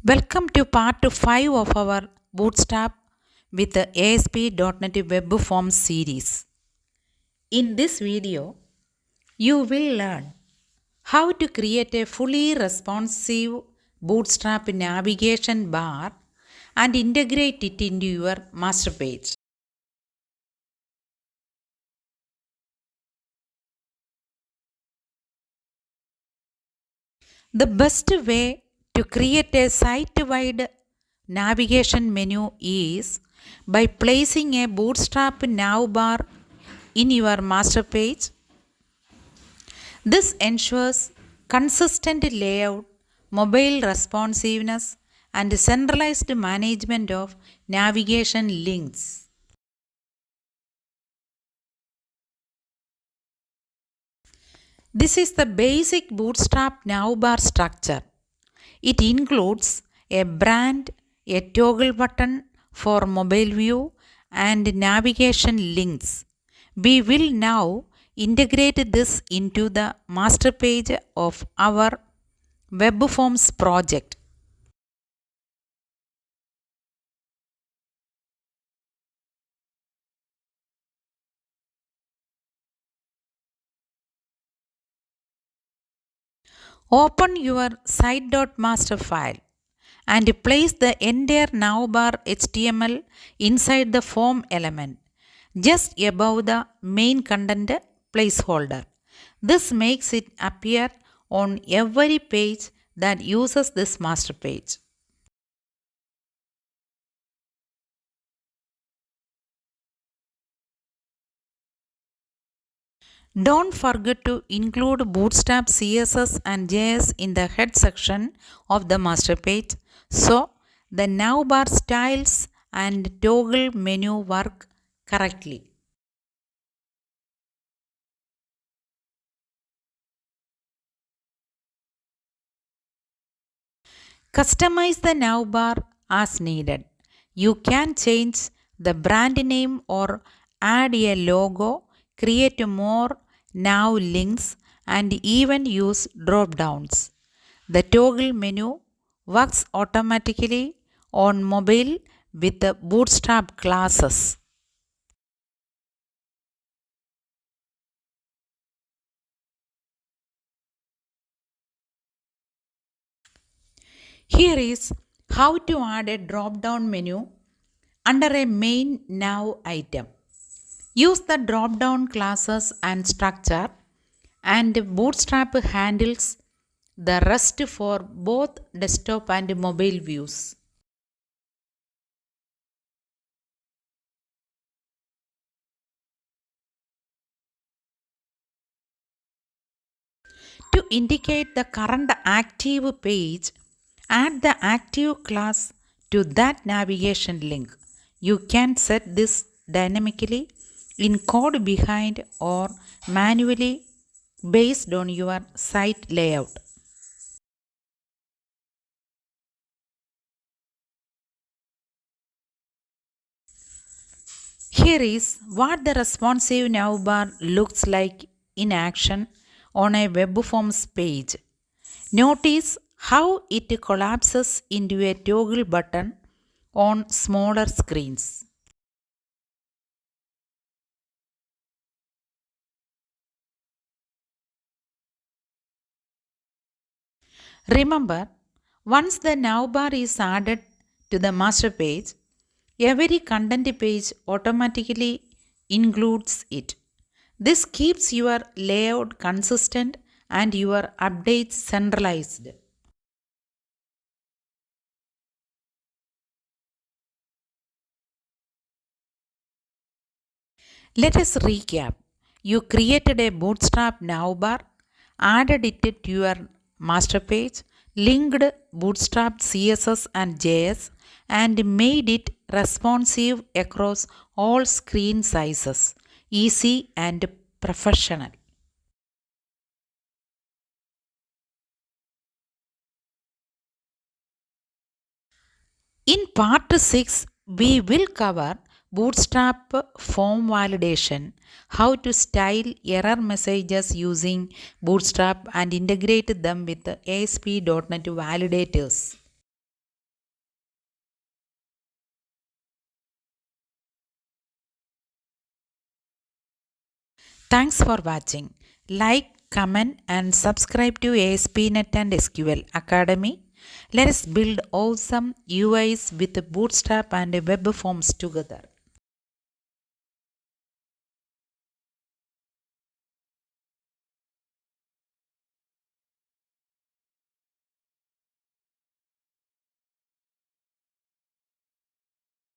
Welcome to part 5 of our Bootstrap with the ASP.NET WebForms series. In this video, you will learn how to create a fully responsive Bootstrap navigation bar and integrate it into your master page. The best way to create a site-wide navigation menu is by placing a Bootstrap navbar in your master page. This ensures consistent layout, mobile responsiveness, and centralized management of navigation links. This is the basic Bootstrap navbar structure. It includes a brand, a toggle button for mobile view, and navigation links. We will now integrate this into the master page of our WebForms project. Open your site.master file and place the entire navbar HTML inside the form element just above the main content placeholder. This makes it appear on every page that uses this master page. Don't forget to include Bootstrap CSS and JS in the head section of the master page so the navbar styles and toggle menu work correctly. Customize the navbar as needed. You can change the brand name or add a logo, create more nav links, and even use drop downs. The toggle menu works automatically on mobile with the Bootstrap classes. Here is how to add a drop down menu under a main nav item. Use the drop down classes and structure, and Bootstrap handles the rest for both desktop and mobile views. To indicate the current active page, add the active class to that navigation link. You can set this dynamically in code behind or manually based on your site layout. Here is what the responsive navbar looks like in action on a WebForms page. Notice how it collapses into a toggle button on smaller screens. Remember, once the navbar is added to the master page, every content page automatically includes it. This keeps your layout consistent and your updates centralized. Let us recap. You created a Bootstrap navbar, added it to your master page, linked Bootstrap CSS and JS, and made it responsive across all screen sizes, easy and professional. In part 6, we will cover Bootstrap form validation, how to style error messages using Bootstrap and integrate them with the ASP.NET validators. Thanks for watching. Like, comment and subscribe to ASP NET and SQL Academy. Let us build awesome UIs with Bootstrap and WebForms together.